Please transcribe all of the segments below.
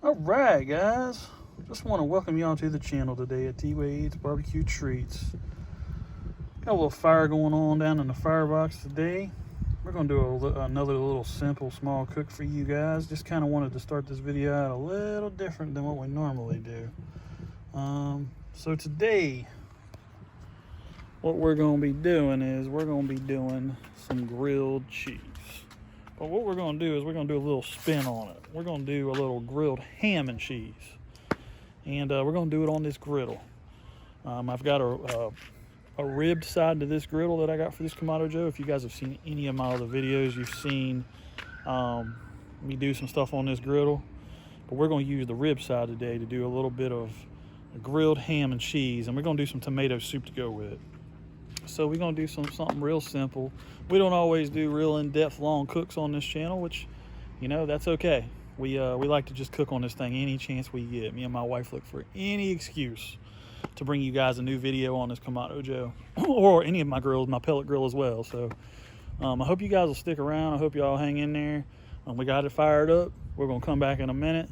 Alright guys, just want to welcome y'all to the channel today at T-Wade's Barbecue Treats. Got a little fire going on down in the firebox today. We're going to do another little simple small cook for you guys. Just kind of wanted to start this video out a little different than what we normally do. So today, what we're going to be doing is we're going to be doing some grilled cheese. But what we're going to do is we're going to do a little spin on it. We're going to do a little grilled ham and cheese. And we're going to do it on this griddle. I've got a ribbed side to this griddle that I got for this Kamado Joe. If you guys have seen any of my other videos, you've seen me do some stuff on this griddle. But we're going to use the rib side today to do a little bit of grilled ham and cheese. And we're going to do some tomato soup to go with it. So we're going to do something real simple. We don't always do real in-depth long cooks on this channel, which, you know, that's okay. We like to just cook on this thing any chance we get. Me and my wife look for any excuse to bring you guys a new video on this Kamado Joe or any of my grills, my pellet grill as well. So I hope you guys will stick around. I hope y'all hang in there. We got it fired up. We're going to come back in a minute,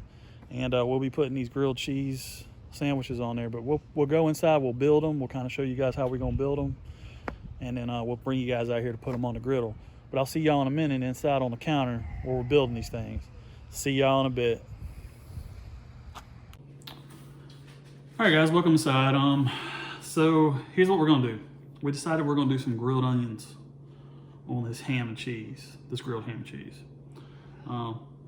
and we'll be putting these grilled cheese sandwiches on there. But we'll go inside. We'll build them. We'll kind of show you guys how we're going to build them. And then we'll bring you guys out here to put them on the griddle. But I'll see y'all in a minute inside on the counter where we're building these things. See y'all in a bit. All right, guys, welcome inside. So here's what we're gonna do. We decided we're gonna do some grilled onions on this ham and cheese, this grilled ham and cheese.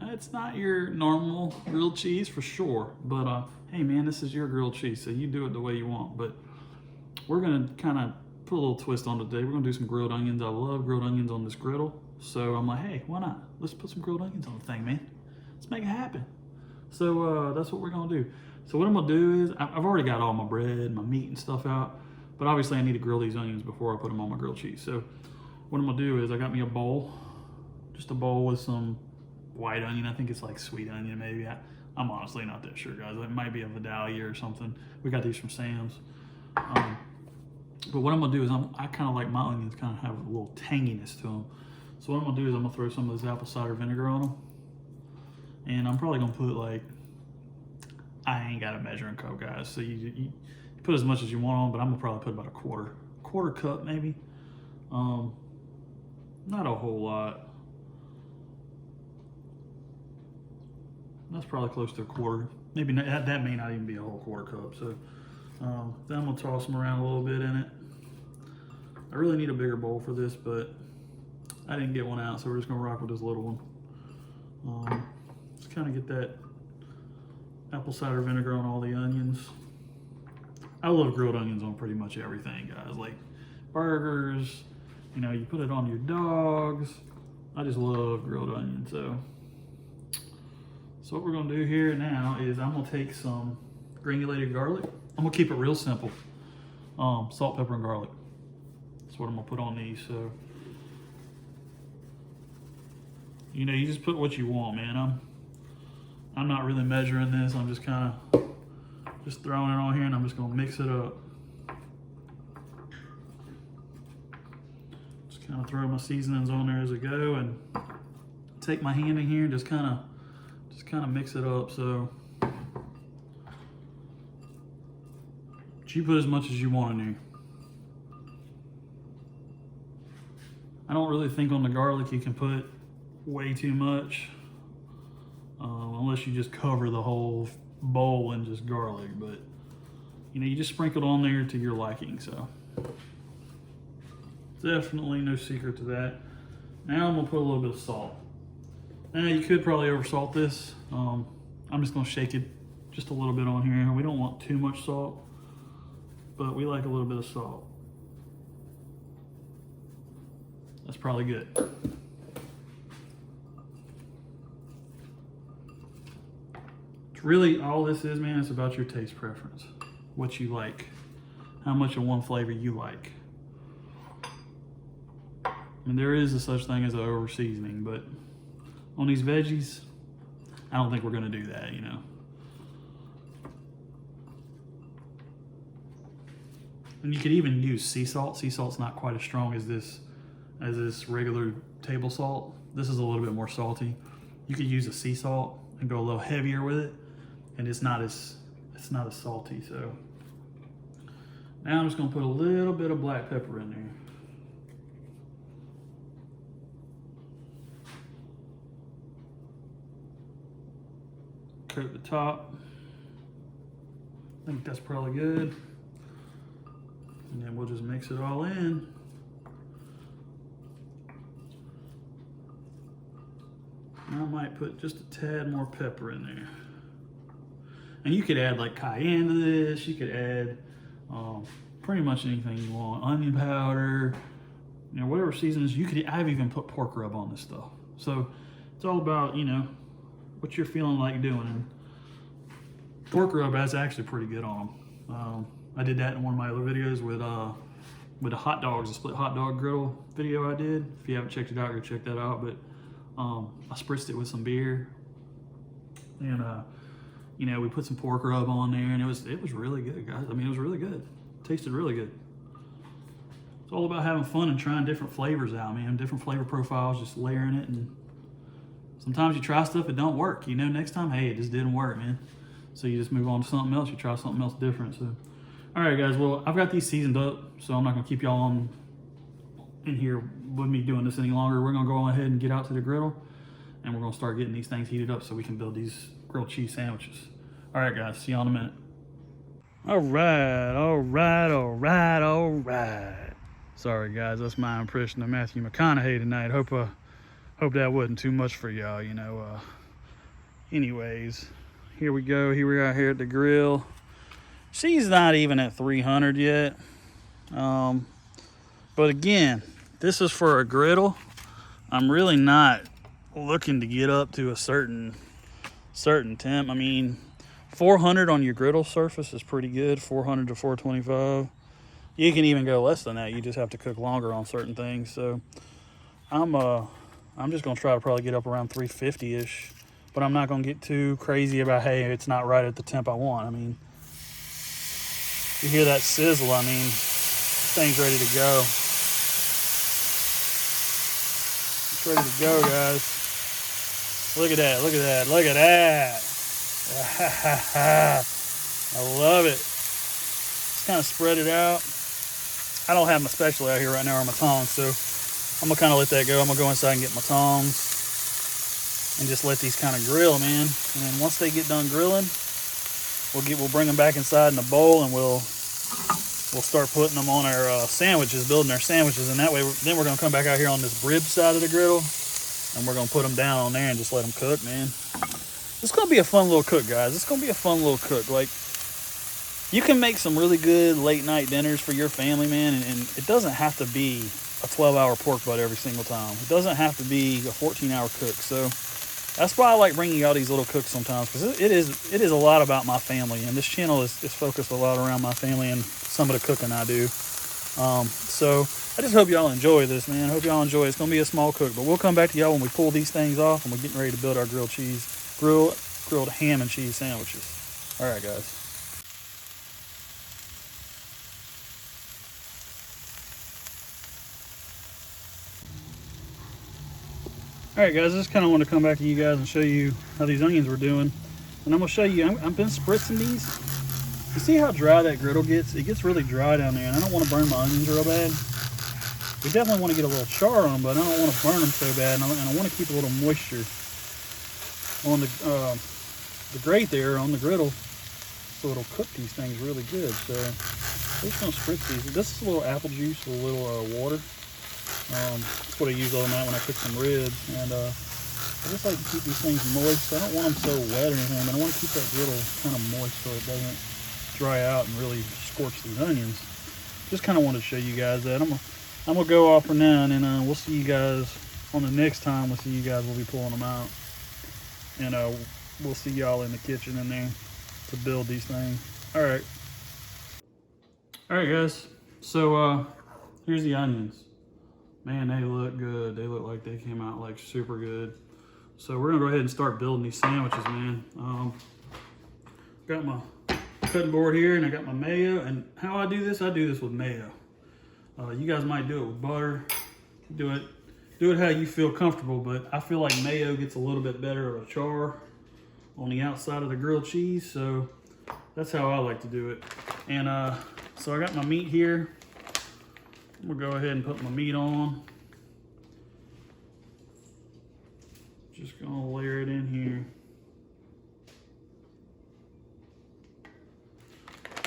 It's not your normal grilled cheese for sure, but hey man, this is your grilled cheese, so you do it the way you want. But we're gonna kind of put a little twist on today. We're gonna do some grilled onions. I love grilled onions on this griddle. So I'm like, hey, why not? Let's put some grilled onions on the thing, man. Let's make it happen. So that's what we're gonna do. So what I'm gonna do is, I've already got all my bread, my meat and stuff out, but obviously I need to grill these onions before I put them on my grilled cheese. So what I'm gonna do is I got me a bowl, just a bowl with some white onion. I think it's like sweet onion maybe. I'm honestly not that sure, guys. It might be a Vidalia or something. We got these from Sam's. But what I'm gonna do is I kind of like my onions kind of have a little tanginess to them. So what I'm gonna do is I'm gonna throw some of this apple cider vinegar on them. And I'm probably gonna put like, I ain't got a measuring cup, guys. So you put as much as you want on, but I'm gonna probably put about a quarter cup maybe. Not a whole lot. That's probably close to a quarter. Maybe not, that may not even be a whole quarter cup. So then I'm gonna toss them around a little bit in it. I really need a bigger bowl for this, but I didn't get one out, so we're just gonna rock with this little one. Just kind of get that apple cider vinegar on all the onions. I love grilled onions on pretty much everything, guys. Like burgers, you know, you put it on your dogs. I just love grilled onions. So what we're gonna do here now is I'm gonna take some granulated garlic. I'm gonna keep it real simple. Salt, pepper, and garlic. That's what I'm gonna put on these. So, you know, you just put what you want, man. I'm not really measuring this. I'm just kind of just throwing it on here, and I'm just gonna mix it up. Just kind of throw my seasonings on there as I go, and take my hand in here and just kind of mix it up. So you put as much as you want in there. I don't really think on the garlic you can put way too much, unless you just cover the whole bowl in just garlic. But you know, you just sprinkle it on there to your liking. So definitely no secret to that. Now I'm gonna put a little bit of salt. Now you could probably over salt this. I'm just gonna shake it just a little bit on here. We don't want too much salt, but we like a little bit of salt. That's probably good. It's really all this is, man. It's about your taste preference, what you like, how much of one flavor you like. And there is a such thing as an over seasoning, but on these veggies, I don't think we're gonna do that, you know. And you could even use sea salt. Sea salt's not quite as strong as this regular table salt. This is a little bit more salty. You could use a sea salt and go a little heavier with it. and it's not as salty. So now I'm just gonna put a little bit of black pepper in there. Coat the top. I think that's probably good. And then we'll just mix it all in. I might put just a tad more pepper in there. And you could add like cayenne to this. You could add pretty much anything you want. Onion powder, you know, whatever seasons. I've even put pork rub on this stuff. So it's all about, you know, what you're feeling like doing. And pork rub is actually pretty good on them. I did that in one of my other videos with the hot dogs, the split hot dog griddle video I did. If you haven't checked it out, go check that out. But I spritzed it with some beer, and you know, we put some pork rub on there, and it was really good, guys. I mean, it was really good. It tasted really good. It's all about having fun and trying different flavors out, man. Different flavor profiles, just layering it. And sometimes you try stuff, it don't work. You know, next time, hey, it just didn't work, man. So you just move on to something else. You try something else different. So, all right, guys. Well, I've got these seasoned up, so I'm not gonna keep y'all in here with me doing this any longer. We're gonna go ahead and get out to the griddle, and we're gonna start getting these things heated up so we can build these grilled cheese sandwiches. All right, guys. See y'all in a minute. All right. Sorry, guys. That's my impression of Matthew McConaughey tonight. Hope that wasn't too much for y'all. You know. Anyways, here we go. Here we are here at the grill. She's not even at 300 yet. But again, this is for a griddle. I'm really not looking to get up to a certain temp. I mean, 400 on your griddle surface is pretty good. 400 to 425. You can even go less than that. You just have to cook longer on certain things. So I'm just gonna try to probably get up around 350-ish. But I'm not gonna get too crazy about, hey, it's not right at the temp I want. I mean, you hear that sizzle, I mean, this thing's ready to go. It's ready to go, guys. Look at that, look at that, look at that. I love it. Just kind of spread it out. I don't have my spatula out here right now or my tongs, so I'm gonna kind of let that go. I'm gonna go inside and get my tongs and just let these kind of grill, man. And then once they get done grilling, we'll bring them back inside in a bowl, and we'll start putting them on our sandwiches, building our sandwiches. And that way, then we're gonna come back out here on this rib side of the griddle, and we're gonna put them down on there and just let them cook, man. It's gonna be a fun little cook, guys. It's gonna be a fun little cook. Like, you can make some really good late night dinners for your family, man, and it doesn't have to be a 12-hour pork butt every single time. It doesn't have to be a 14-hour cook. So that's why I like bringing you all these little cooks sometimes, because it is a lot about my family, and this channel is focused a lot around my family and some of the cooking I do. So I just hope y'all enjoy this, man. I hope y'all enjoy it. It's gonna be a small cook, but we'll come back to y'all when we pull these things off and we're getting ready to build our grilled ham and cheese sandwiches. All right, guys. All right, guys, I just kind of want to come back to you guys and show you how these onions were doing. And I'm going to show you, I've been spritzing these. You see how dry that griddle gets? It gets really dry down there, and I don't want to burn my onions real bad. We definitely want to get a little char on them, but I don't want to burn them so bad, and I want to keep a little moisture on the grate there on the griddle, so it'll cook these things really good. So I'm just going to spritz these. This is a little apple juice with a little water. That's what I use all night when I cook some ribs, and I just like to keep these things moist. I don't want them so wet or anything, but I want to keep that griddle kind of moist so it doesn't dry out and really scorch these onions. Just kind of wanted to show you guys that. I'm gonna go off for now, and then we'll see you guys on the next time. We'll see you guys. We'll be pulling them out, and we'll see y'all in the kitchen in there to build these things. All right, guys. So here's the onions. Man, they look good. They look like they came out like super good. So we're gonna go ahead and start building these sandwiches, man. Got my cutting board here, and I got my mayo. And how I do this with mayo. You guys might do it with butter. Do it how you feel comfortable, but I feel like mayo gets a little bit better of a char on the outside of the grilled cheese. So that's how I like to do it. And so I got my meat here. I'm gonna go ahead and put my meat on. Just gonna layer it in here.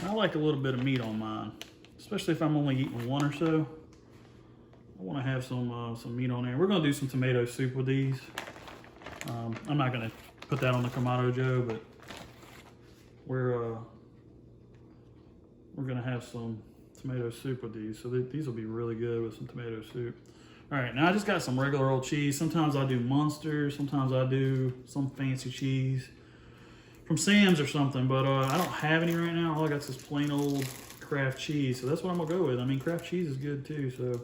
I like a little bit of meat on mine, especially if I'm only eating one or so. I want to have some meat on there. We're gonna do some tomato soup with these. I'm not gonna put that on the Kamado Joe, but we're gonna have some tomato soup with these. So these will be really good with some tomato soup. All right, now I just got some regular old cheese. Sometimes I do Munster, sometimes I do some fancy cheese from Sam's or something, but I don't have any right now. All I got is this plain old Kraft cheese, so that's what I'm gonna go with. I mean, Kraft cheese is good too, so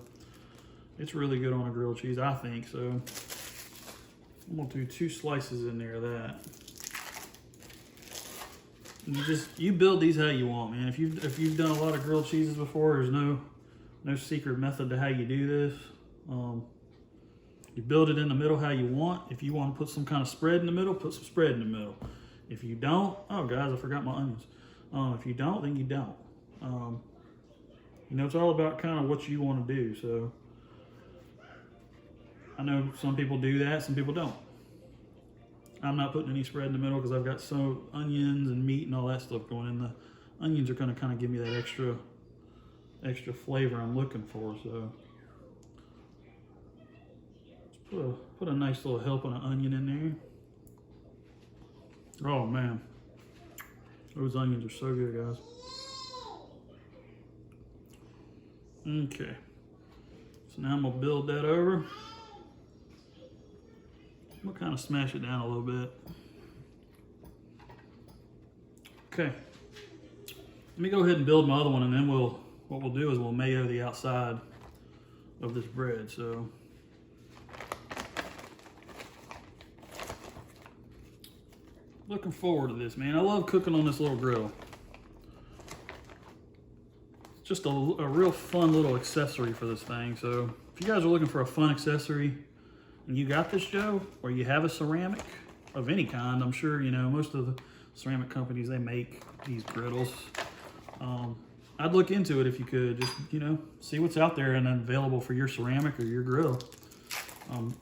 it's really good on a grilled cheese, I think. So I'm gonna do 2 slices in there of that. You build these how you want, man. If you've done a lot of grilled cheeses before, there's no secret method to how you do this. You build it in the middle how you want. If you want to put some kind of spread in the middle, put some spread in the middle. If you don't, oh guys, I forgot my onions. If you don't, then you don't. You know, it's all about kind of what you want to do. So I know some people do that, some people don't. I'm not putting any spread in the middle because I've got some onions and meat and all that stuff going in. The onions are going to kind of give me that extra flavor I'm looking for. So let's put a nice little helping of onion in there. Oh man, those onions are so good, guys. Okay, so now I'm gonna build that over. I'm gonna kind of smash it down a little bit. Okay, let me go ahead and build my other one, and then what we'll do is we'll mayo the outside of this bread. So looking forward to this, man. I love cooking on this little grill. It's just a real fun little accessory for this thing. So if you guys are looking for a fun accessory and you got this, Joe, or you have a ceramic of any kind, I'm sure, you know, most of the ceramic companies, they make these griddles. I'd look into it if you could, just, you know, see what's out there and then available for your ceramic or your grill.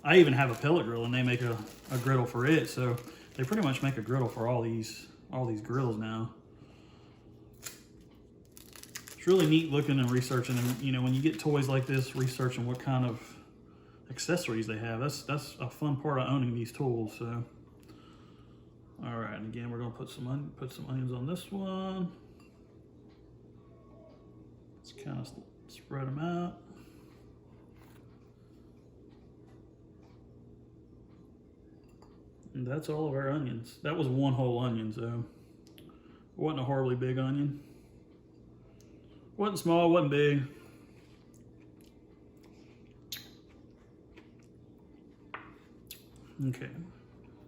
I even have a pellet grill and they make a griddle for it. So they pretty much make a griddle for all these grills now. It's really neat looking and researching, and you know, when you get toys like this, researching what kind of accessories they have. That's a fun part of owning these tools. So, all right, and again, we're gonna put some onions on this one. Let's kind of spread them out. And that's all of our onions. That was one whole onion, so it wasn't a horribly big onion. Wasn't small, wasn't big. Okay,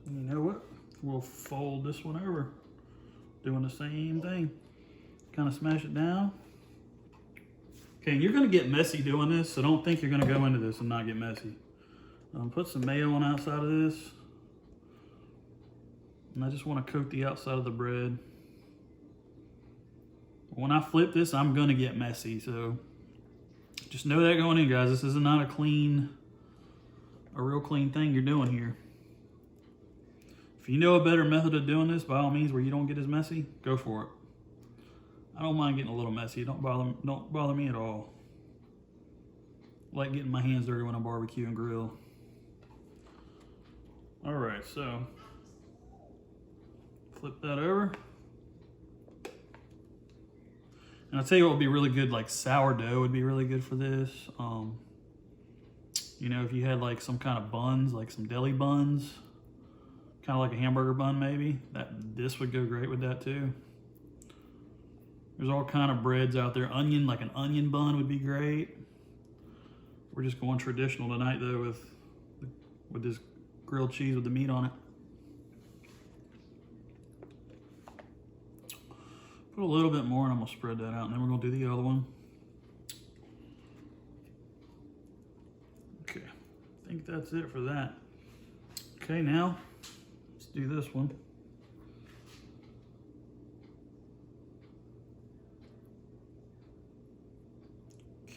you know what? We'll fold this one over, doing the same thing. Kind of smash it down. Okay, and you're gonna get messy doing this, so don't think you're gonna go into this and not get messy. Put some mayo on the outside of this. And I just want to coat the outside of the bread. When I flip this, I'm gonna get messy, so just know that going in, guys. This is not a real clean thing you're doing here. If you know a better method of doing this, by all means, where you don't get as messy, go for it. I don't mind getting a little messy. Don't bother me at all. I like getting my hands dirty when I barbecue and grill. All right, so flip that over. And I'll tell you what would be really good, like sourdough would be really good for this. You know, if you had like some kind of buns, like some deli buns, kind of like a hamburger bun maybe, this would go great with that too. There's all kind of breads out there. Onion, like an onion bun would be great. We're just going traditional tonight though with this grilled cheese with the meat on it. Put a little bit more and I'm gonna spread that out, and then we're gonna do the other one. Okay, I think that's it for that. Okay, now let's do this one.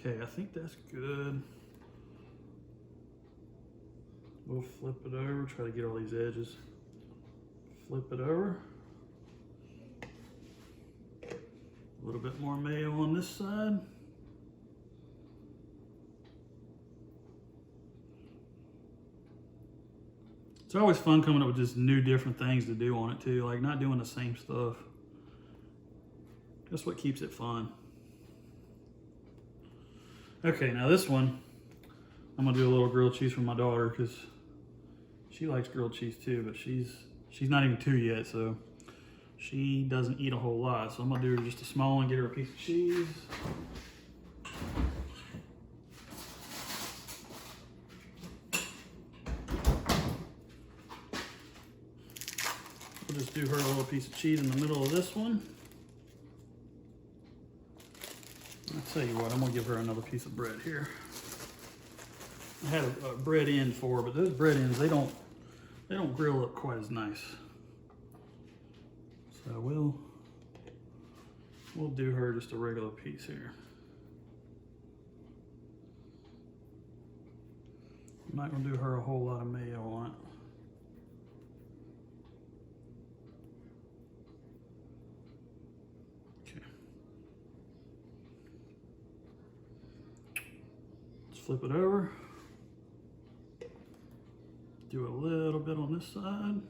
Okay, I think that's good. We'll flip it over, try to get all these edges. Flip it over. A little bit more mayo on this side. It's always fun coming up with just new different things to do on it too, like not doing the same stuff. That's what keeps it fun. Okay, now this one, I'm gonna do a little grilled cheese for my daughter because she likes grilled cheese too, but she's not even 2 yet, so she doesn't eat a whole lot. So I'm gonna do just a small one, get her a piece of cheese. We'll just do her a little piece of cheese in the middle of this one. I'll tell you what, I'm gonna give her another piece of bread here. I had a bread end for her, but those bread ends, they don't grill up quite as nice. So we'll do her just a regular piece here. I'm not gonna do her a whole lot of mayo on it. Flip it over. Do a little bit on this side.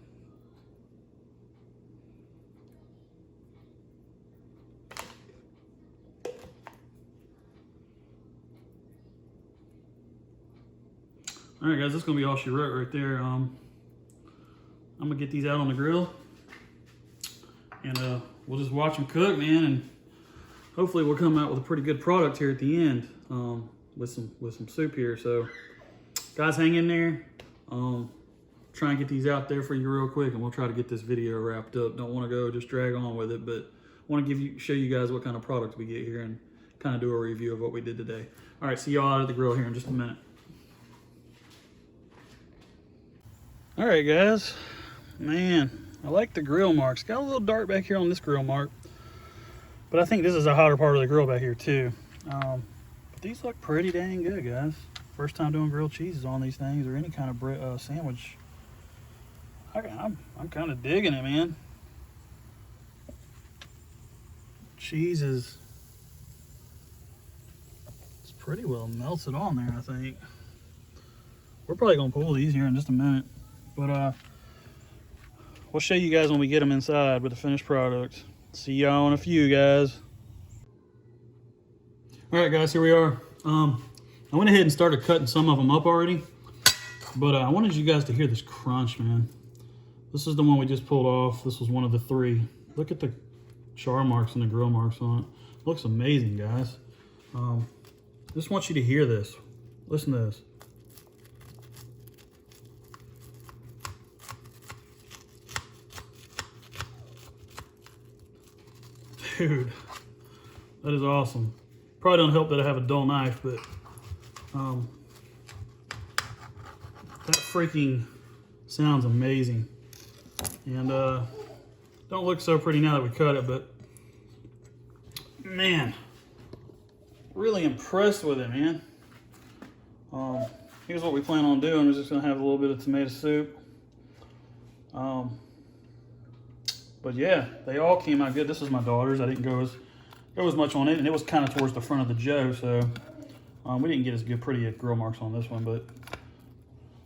All right, guys, that's gonna be all she wrote right there. I'm gonna get these out on the grill, and we'll just watch them cook, man, and hopefully we'll come out with a pretty good product here at the end. With some soup here. So guys, hang in there. Try and get these out there for you real quick, and we'll try to get this video wrapped up. Don't want to go just drag on with it, but want to show you guys what kind of product we get here and kind of do a review of what we did today. All right, see y'all out at the grill here in just a minute. All right, guys, man, I like the grill marks. Got a little dark back here on this grill mark, but I think this is a hotter part of the grill back here too. These look pretty dang good, guys. First time doing grilled cheeses on these things or any kind of bread, sandwich. I'm kind of digging it, man. Cheese is it's pretty well melted on there, I think. We're probably gonna pull these here in just a minute, but we'll show you guys when we get them inside with the finished product. See y'all in a few, guys. All right, guys, here we are. I went ahead and started cutting some of them up already, but I wanted you guys to hear this crunch, man. This is the one we just pulled off. This was one of the 3. Look at the char marks and the grill marks on it. Looks amazing, guys. Just want you to hear this. Listen to this. Dude, that is awesome. Probably don't help that I have a dull knife, but that freaking sounds amazing. And don't look so pretty now that we cut it, but man, really impressed with it, man. Here's what we plan on doing. We're just gonna have a little bit of tomato soup. But yeah, they all came out good. This is my daughter's. I didn't go as much on it, and it was kind of towards the front of the Joe, so we didn't get as good pretty grill marks on this one, but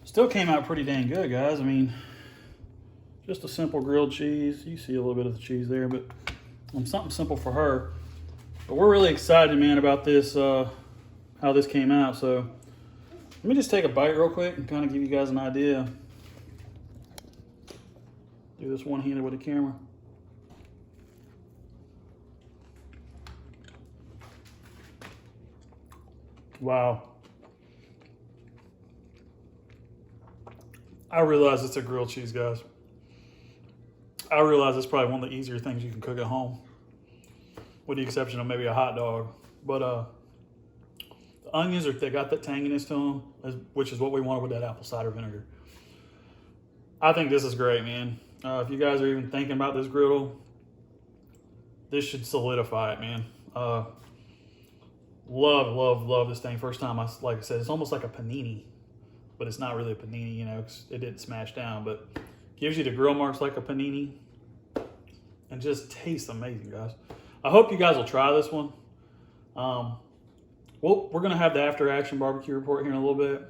still came out pretty dang good, guys. I mean, just a simple grilled cheese. You see a little bit of the cheese there, but something simple for her. But we're really excited, man, about this, how this came out. So let me just take a bite real quick and kind of give you guys an idea. Do this one-handed with the camera. Wow. I realize it's a grilled cheese, guys. I realize it's probably one of the easier things you can cook at home, with the exception of maybe a hot dog. But the onions, they got that tanginess to them, which is what we wanted with that apple cider vinegar. I think this is great, man. If you guys are even thinking about this griddle, this should solidify it, man. Love this thing. First time, like I said, it's almost like a panini, but it's not really a panini, you know, 'cause it didn't smash down, but gives you the grill marks like a panini and just tastes amazing, guys. I hope you guys will try this one. Well, we're going to have the after action barbecue report here in a little bit.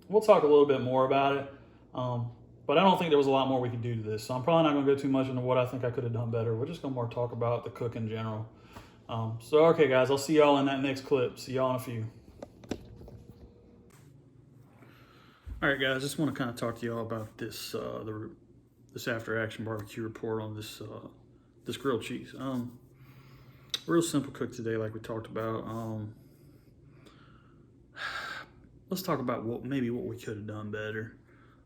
We'll talk a little bit more about it. But I don't think there was a lot more we could do to this. So I'm probably not going to go too much into what I think I could have done better. We're just going to more talk about the cook in general. So, okay, guys, I'll see y'all in that next clip. See y'all in a few. All right, guys, just want to kind of talk to y'all about this this after action barbecue report on this this grilled cheese. Real simple cook today, like we talked about. Let's talk about what we could have done better.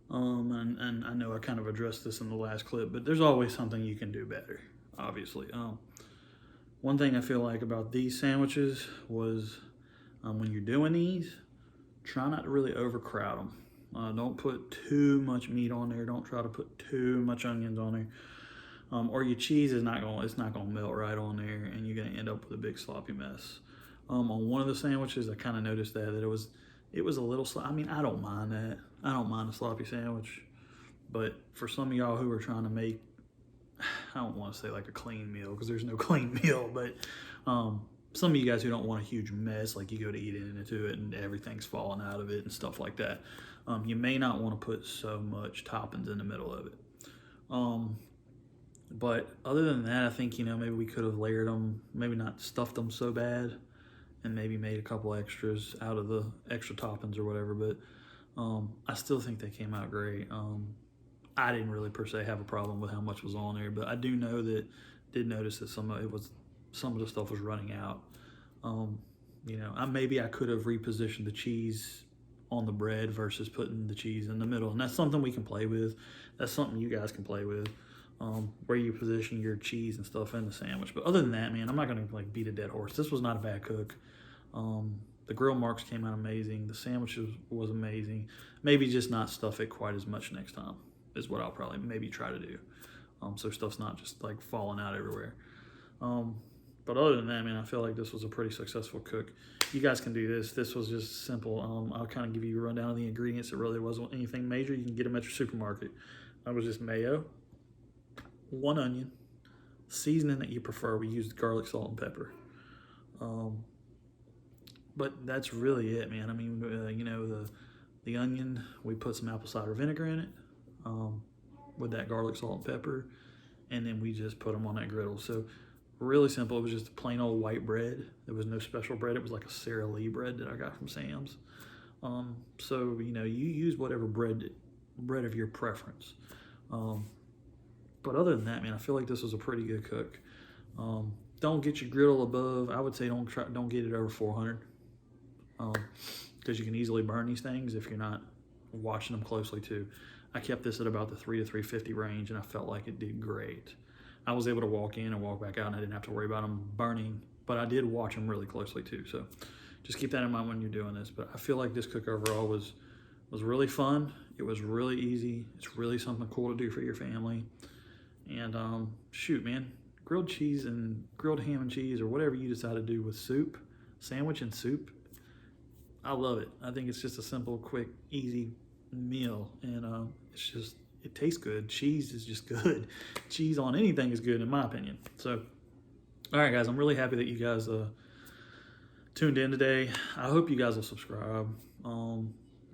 And I know I kind of addressed this in the last clip, but there's always something you can do better, obviously. One thing I feel like about these sandwiches was when you're doing these, try not to really overcrowd them. Don't put too much meat on there. Don't try to put too much onions on there. Or your cheese is not gonna melt right on there, and you're gonna end up with a big sloppy mess. On one of the sandwiches, I kind of noticed that it was a little sloppy. I mean, I don't mind that. I don't mind a sloppy sandwich, but for some of y'all who are trying to make, I don't want to say like a clean meal because there's no clean meal, but some of you guys who don't want a huge mess, like you go to eat into it and everything's falling out of it and stuff like that, you may not want to put so much toppings in the middle of it. But other than that, I think, you know, maybe we could have layered them, maybe not stuffed them so bad, and maybe made a couple extras out of the extra toppings or whatever, but I still think they came out great. I didn't really per se have a problem with how much was on there, but I did notice that some of the stuff was running out. You know, maybe I could have repositioned the cheese on the bread versus putting the cheese in the middle, and that's something we can play with. That's something you guys can play with, where you position your cheese and stuff in the sandwich. But other than that, man, I'm not gonna like beat a dead horse. This was not a bad cook. The grill marks came out amazing. The sandwich was amazing. Maybe just not stuff it quite as much next time is what I'll probably maybe try to do. So stuff's not just like falling out everywhere. But other than that, man, I feel like this was a pretty successful cook. You guys can do this. This was just simple. I'll kind of give you a rundown of the ingredients. It really wasn't anything major. You can get them at your supermarket. That was just mayo, 1 onion, seasoning that you prefer. We used garlic, salt, and pepper. But that's really it, man. I mean, you know, the onion, we put some apple cider vinegar in it with that garlic, salt, and pepper, and then we just put them on that griddle. So really simple. It was just plain old white bread. There was no special bread. It was like a Sara Lee bread that I got from Sam's. So, you know, you use whatever bread of your preference. But other than that, man, I feel like this was a pretty good cook. Don't get your griddle above, I would say don't get it over 400. Because you can easily burn these things if you're not watching them closely too. I kept this at about the 300 to 350 range, and I felt like it did great. I was able to walk in and walk back out, and I didn't have to worry about them burning, but I did watch them really closely too. So just keep that in mind when you're doing this. But I feel like this cook overall was really fun. It was really easy. It's really something cool to do for your family. And shoot, man, grilled cheese and grilled ham and cheese, or whatever you decide to do with soup, sandwich and soup, I love it. I think it's just a simple, quick, easy meal, and it tastes good. Cheese is just good. Cheese on anything is good, in my opinion. So, all right, guys, I'm really happy that you guys tuned in today. I hope you guys will subscribe.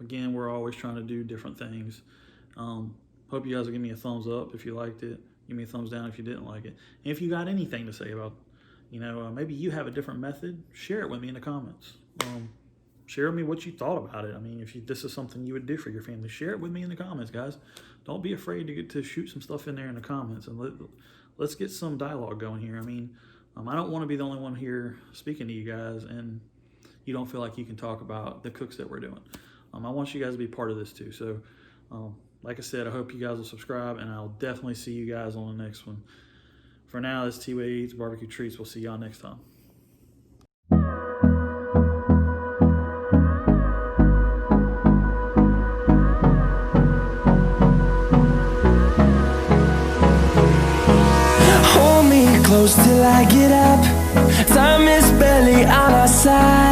Again, we're always trying to do different things. Hope you guys will give me a thumbs up if you liked it. Give me a thumbs down if you didn't like it. And if you got anything to say about, you know, maybe you have a different method, share it with me in the comments. Share with me what you thought about it. I mean, if this is something you would do for your family, share it with me in the comments, guys. Don't be afraid to shoot some stuff in there in the comments, and let's get some dialogue going here. I mean, I don't want to be the only one here speaking to you guys, and you don't feel like you can talk about the cooks that we're doing. I want you guys to be part of this too. So, like I said, I hope you guys will subscribe, and I'll definitely see you guys on the next one. For now, this is T-Way Eats Barbecue Treats. We'll see y'all next time. Hold me close till I get up. Time is barely on our side.